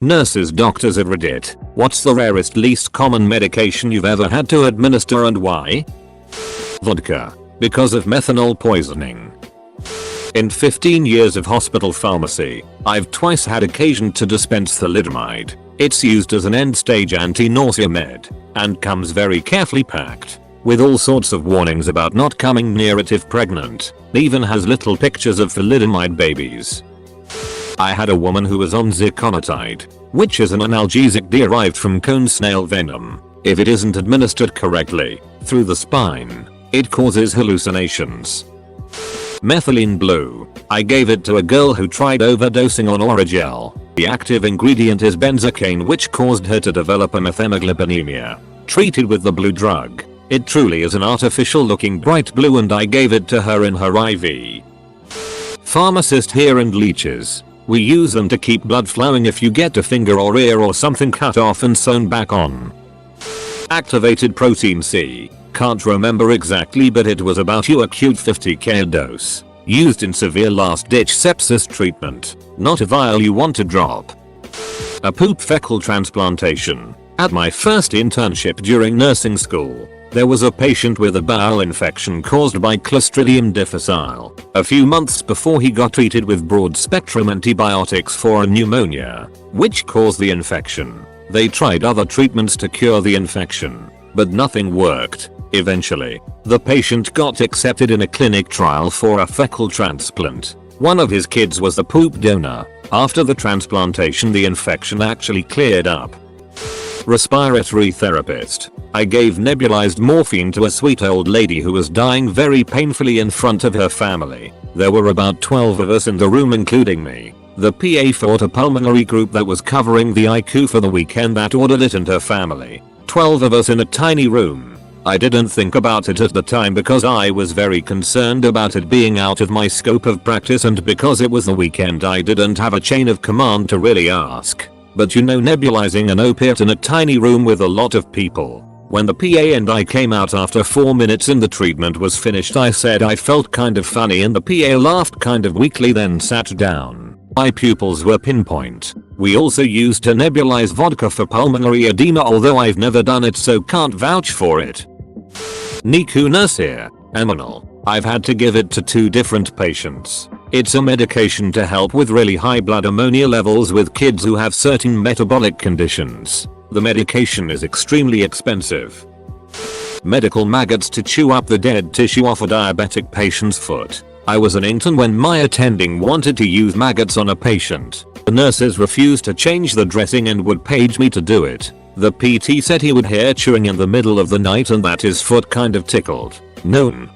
Nurses, doctors at Reddit, what's the rarest least common medication you've ever had to administer and why? Vodka. Because of methanol poisoning. In 15 years of hospital pharmacy, I've twice had occasion to dispense thalidomide. It's used as an end-stage anti-nausea med, and comes very carefully packed, with all sorts of warnings about not coming near it if pregnant. Even has little pictures of thalidomide babies. I had a woman who was on ziconotide, which is an analgesic derived from cone snail venom. If it isn't administered correctly, through the spine, it causes hallucinations. Methylene Blue. I gave it to a girl who tried overdosing on Oragel. The active ingredient is benzocaine, which caused her to develop a methemoglobinemia. Treated with the blue drug. It truly is an artificial looking bright blue, and I gave it to her in her IV. Pharmacist here and leeches. We use them to keep blood flowing if you get a finger or ear or something cut off and sewn back on. Activated protein C. Can't remember exactly, but it was about your acute 50k dose. Used in severe last-ditch sepsis treatment. Not a vial you want to drop. A poop fecal transplantation. At my first internship during nursing school, there was a patient with a bowel infection caused by Clostridium difficile. A few months before he got treated with broad-spectrum antibiotics for a pneumonia, which caused the infection. They tried other treatments to cure the infection, but nothing worked. Eventually, the patient got accepted in a clinic trial for a fecal transplant. One of his kids was the poop donor. After the transplantation, the infection actually cleared up. Respiratory therapist. I gave nebulized morphine to a sweet old lady who was dying very painfully in front of her family. There were about 12 of us in the room, including me. The PA fought a pulmonary group that was covering the ICU for the weekend that ordered it and her family. 12 of us in a tiny room. I didn't think about it at the time because I was very concerned about it being out of my scope of practice, and because it was the weekend I didn't have a chain of command to really ask. But you know, nebulizing an opiate in a tiny room with a lot of people. When the PA and I came out after 4 minutes and the treatment was finished, I said I felt kind of funny, and the PA laughed kind of weakly, then sat down. My pupils were pinpoint. We also used to nebulize vodka for pulmonary edema, although I've never done it so can't vouch for it. Niku nurse here. Aminal. I've had to give it to 2 different patients. It's a medication to help with really high blood ammonia levels with kids who have certain metabolic conditions. The medication is extremely expensive. Medical maggots to chew up the dead tissue off a diabetic patient's foot. I was an intern when my attending wanted to use maggots on a patient. The nurses refused to change the dressing and would page me to do it. The PT said he would hear chewing in the middle of the night and that his foot kind of tickled. Known.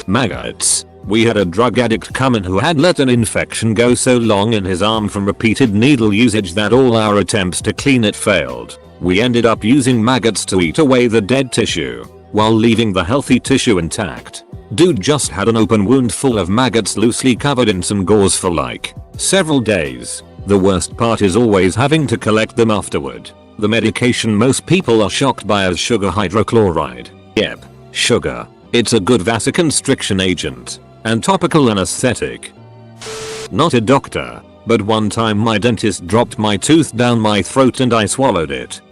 Maggots. We had a drug addict come in who had let an infection go so long in his arm from repeated needle usage that all our attempts to clean it failed. We ended up using maggots to eat away the dead tissue, while leaving the healthy tissue intact. Dude just had an open wound full of maggots loosely covered in some gauze for like several days. The worst part is always having to collect them afterward. The medication most people are shocked by is sugar hydrochloride. Yep, sugar. It's a good vasoconstriction agent and topical anesthetic. Not a doctor, but one time my dentist dropped my tooth down my throat and I swallowed it.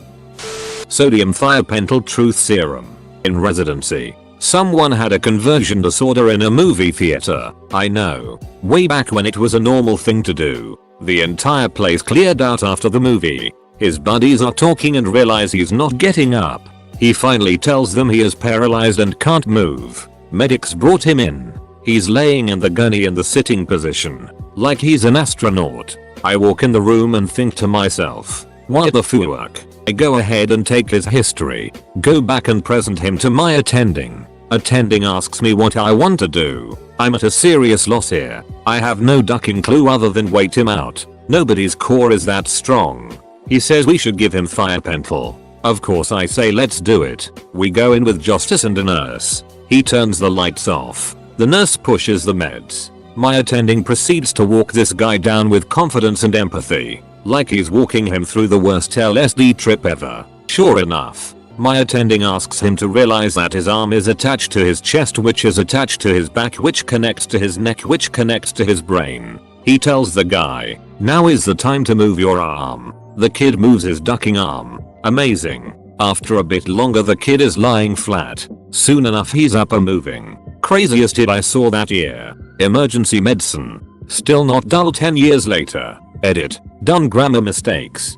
Sodium thiopental truth serum. In residency, someone had a conversion disorder in a movie theater. I know. Way back when it was a normal thing to do. The entire place cleared out after the movie. His buddies are talking and realize he's not getting up. He finally tells them he is paralyzed and can't move. Medics brought him in. He's laying in the gurney in the sitting position, like he's an astronaut. I walk in the room and think to myself, what the fuck? I go ahead and take his history, go back and present him to my attending. Attending asks me what I want to do. I'm at a serious loss here. I have no ducking clue other than wait him out. Nobody's core is that strong. He says we should give him thiopental. Of course I say let's do it. We go in with Justice and a nurse. He turns the lights off. The nurse pushes the meds. My attending proceeds to walk this guy down with confidence and empathy, like he's walking him through the worst LSD trip ever. Sure enough, my attending asks him to realize that his arm is attached to his chest, which is attached to his back, which connects to his neck, which connects to his brain. He tells the guy, Now is the time to move your arm. The kid moves his ducking arm. Amazing. After a bit longer the kid is lying flat. Soon enough he's up and moving. Craziest hit I saw that year. Emergency medicine. Still not dull 10 years later. Edit. Done grammar mistakes.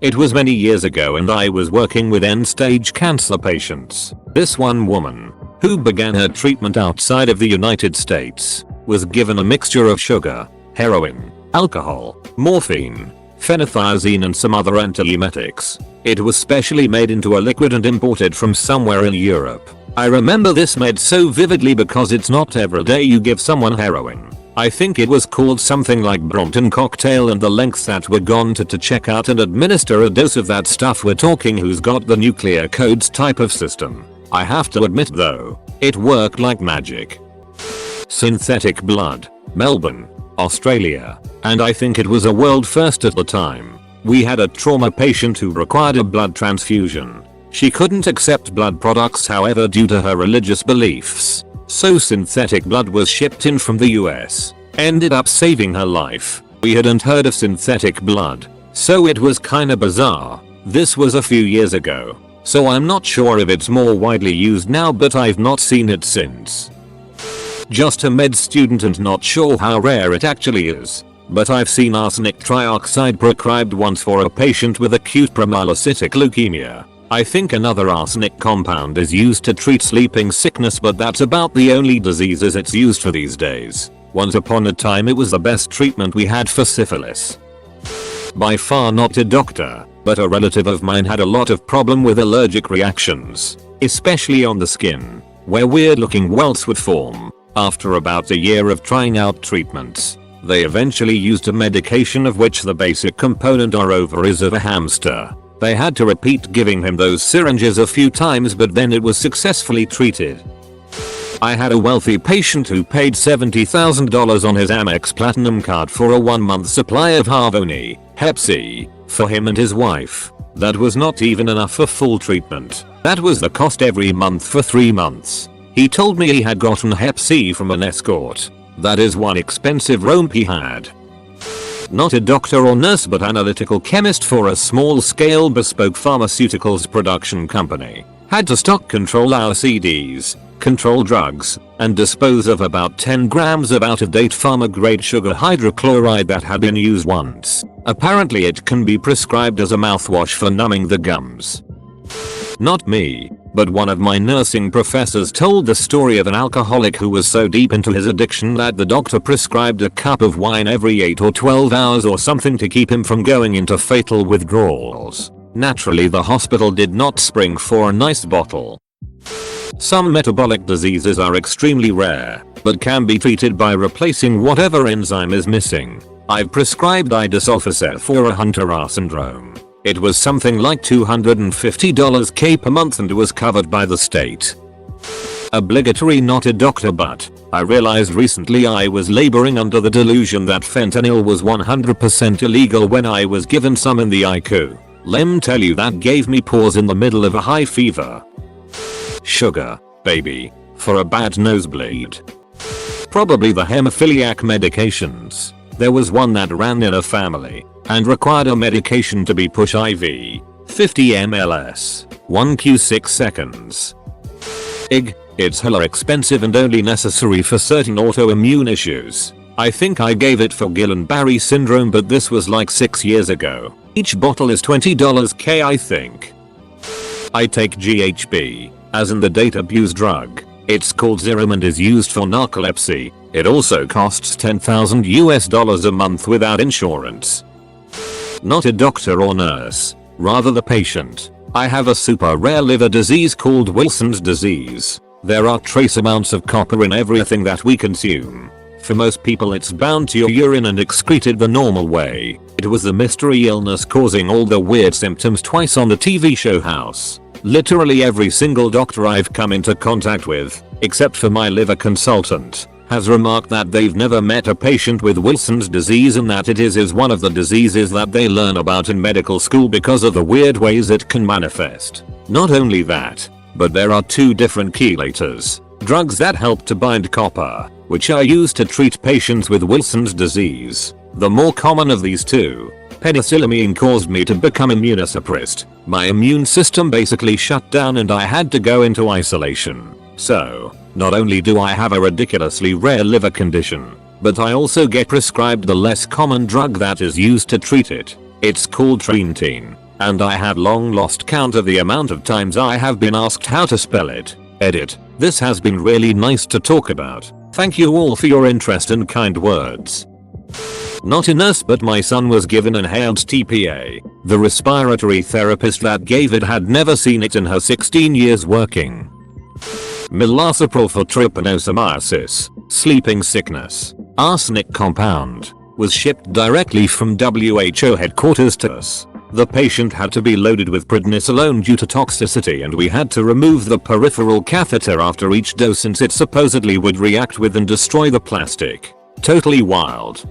It was many years ago and I was working with end-stage cancer patients. This one woman, who began her treatment outside of the United States, was given a mixture of sugar, heroin, alcohol, morphine, phenothiazine and some other antiemetics. It was specially made into a liquid and imported from somewhere in Europe. I remember this med so vividly because it's not every day you give someone heroin. I think it was called something like Brompton cocktail, and the lengths that were gone to check out and administer a dose of that stuff. We're talking who's got the nuclear codes type of system. I have to admit though, it worked like magic. Synthetic blood. Melbourne, Australia. And I think it was a world first at the time. We had a trauma patient who required a blood transfusion. She couldn't accept blood products however due to her religious beliefs. So synthetic blood was shipped in from the US. Ended up saving her life. We hadn't heard of synthetic blood, so it was kinda bizarre. This was a few years ago, so I'm not sure if it's more widely used now, but I've not seen it since. Just a med student and not sure how rare it actually is, but I've seen arsenic trioxide prescribed once for a patient with acute promyelocytic leukemia. I think another arsenic compound is used to treat sleeping sickness, but that's about the only diseases it's used for these days. Once upon a time it was the best treatment we had for syphilis. By far not a doctor, but a relative of mine had a lot of problem with allergic reactions, especially on the skin, where weird looking welts would form. After about a year of trying out treatments, they eventually used a medication of which the basic component are ovaries of a hamster. They had to repeat giving him those syringes a few times, but then it was successfully treated. I had a wealthy patient who paid $70,000 on his Amex Platinum card for a 1-month supply of Harvoni, Hep C, for him and his wife. That was not even enough for full treatment. That was the cost every month for 3 months. He told me he had gotten Hep C from an escort. That is one expensive romp he had. Not a doctor or nurse but analytical chemist for a small-scale bespoke pharmaceuticals production company. Had to stock control our CDs, control drugs, and dispose of about 10 grams of out-of-date pharma-grade sugar hydrochloride that had been used once. Apparently it can be prescribed as a mouthwash for numbing the gums. Not me, but one of my nursing professors told the story of an alcoholic who was so deep into his addiction that the doctor prescribed a cup of wine every 8 or 12 hours or something to keep him from going into fatal withdrawals. Naturally the hospital did not spring for a nice bottle. Some metabolic diseases are extremely rare, but can be treated by replacing whatever enzyme is missing. I've prescribed idisulfosine for a Hunter-R syndrome. It was something like $250 per month and was covered by the state. Obligatory, not a doctor, but I realized recently I was laboring under the delusion that fentanyl was 100% illegal when I was given some in the ICU. Lem tell you that gave me pause in the middle of a high fever. Sugar, baby, for a bad nosebleed. Probably the hemophiliac medications. There was one that ran in a family and required a medication to be pushed IV, 50 mls, 1q 6 seconds. It's hella expensive and only necessary for certain autoimmune issues. I think I gave it for Guillain-Barré syndrome, but this was like 6 years ago. Each bottle is $20 K, I think. I take GHB, as in the date abuse drug. It's called Xyrem and is used for narcolepsy. It also costs $10,000 a month without insurance. Not a doctor or nurse, rather the patient. I have a super rare liver disease called Wilson's disease. There are trace amounts of copper in everything that we consume. For most people it's bound to your urine and excreted the normal way. It was the mystery illness causing all the weird symptoms twice on the TV show House. Literally every single doctor I've come into contact with, except for my liver consultant, has remarked that they've never met a patient with Wilson's disease and that it is one of the diseases that they learn about in medical school because of the weird ways it can manifest. Not only that, but there are 2 different chelators, drugs that help to bind copper, which are used to treat patients with Wilson's disease. The more common of these two, penicillamine, caused me to become immunosuppressed. My immune system basically shut down and I had to go into isolation. So, not only do I have a ridiculously rare liver condition, but I also get prescribed the less common drug that is used to treat it. It's called Treantine, and I have long lost count of the amount of times I have been asked how to spell it. Edit. This has been really nice to talk about. Thank you all for your interest and kind words. Not a nurse, but my son was given inhaled TPA. The respiratory therapist that gave it had never seen it in her 16 years working. Milnacipral for trypanosomiasis, sleeping sickness, arsenic compound, was shipped directly from WHO headquarters to us. The patient had to be loaded with prednisolone due to toxicity, and we had to remove the peripheral catheter after each dose since it supposedly would react with and destroy the plastic. Totally wild.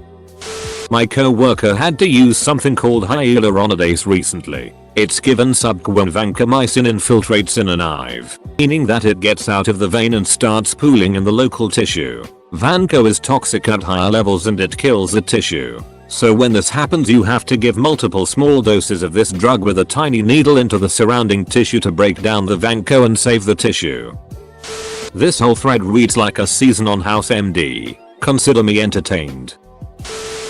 My co-worker had to use something called Hyaluronidase recently. It's given subq when vancomycin infiltrates in a knife, meaning that it gets out of the vein and starts pooling in the local tissue. Vanco is toxic at higher levels and it kills the tissue. So when this happens, you have to give multiple small doses of this drug with a tiny needle into the surrounding tissue to break down the vanco and save the tissue. This whole thread reads like a season on House MD. Consider me entertained.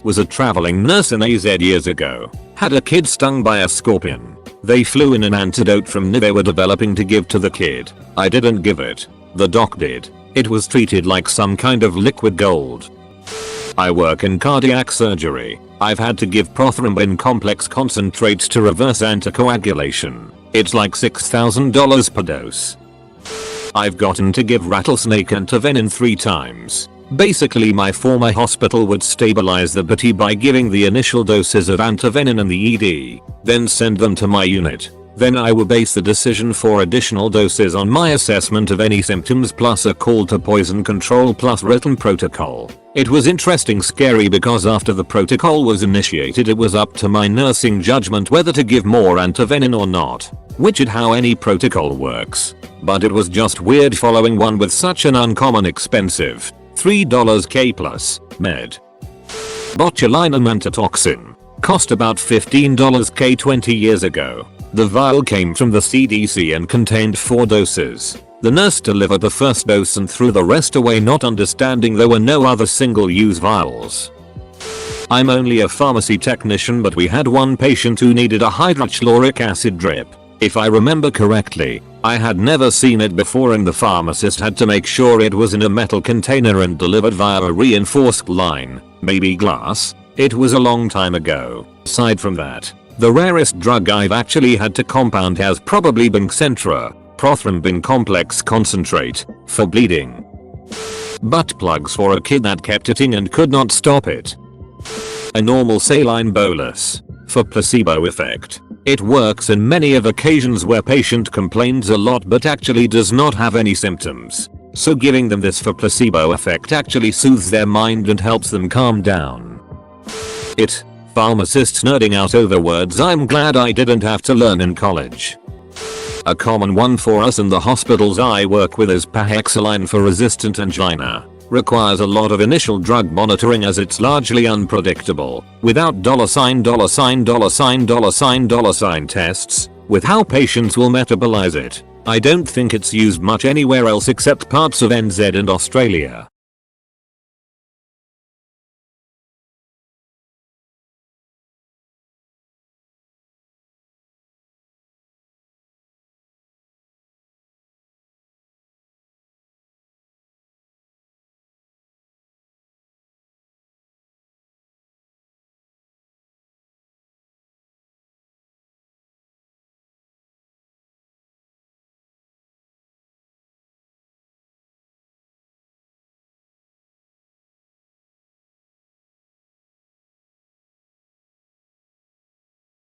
Was a traveling nurse in AZ years ago. Had a kid stung by a scorpion. They flew in an antidote from they were developing to give to the kid. I didn't give it. The doc did. It was treated like some kind of liquid gold. I work in cardiac surgery. I've had to give prothrombin complex concentrates to reverse anticoagulation. It's like $6,000 per dose. I've gotten to give rattlesnake antivenin 3 times. Basically, my former hospital would stabilize the body by giving the initial doses of antivenin in the ED, then send them to my unit. Then I would base the decision for additional doses on my assessment of any symptoms plus a call to poison control plus written protocol. It was interesting, scary, because after the protocol was initiated it was up to my nursing judgment whether to give more antivenin or not, which is how any protocol works. But it was just weird following one with such an uncommon expensive $3K plus med. Botulinum antitoxin cost about $15K 20 years ago. The vial came from the CDC and contained 4 doses. The nurse delivered the first dose and threw the rest away, not understanding there were no other single-use vials. I'm only a pharmacy technician, but we had one patient who needed a hydrochloric acid drip. If I remember correctly, I had never seen it before and the pharmacist had to make sure it was in a metal container and delivered via a reinforced line, maybe glass. It was a long time ago. Aside from that, the rarest drug I've actually had to compound has probably been Xentra, prothrombin complex concentrate, for bleeding. Butt plugs for a kid that kept itching and could not stop it. A normal saline bolus, for placebo effect. It works in many of occasions where patient complains a lot but actually does not have any symptoms. So giving them this for placebo effect actually soothes their mind and helps them calm down. Pharmacists nerding out over words I'm glad I didn't have to learn in college. A common one for us in the hospitals I work with is Paxlovid for resistant angina. Requires a lot of initial drug monitoring as it's largely unpredictable, without $$ tests, with how patients will metabolize it. I don't think it's used much anywhere else except parts of NZ and Australia.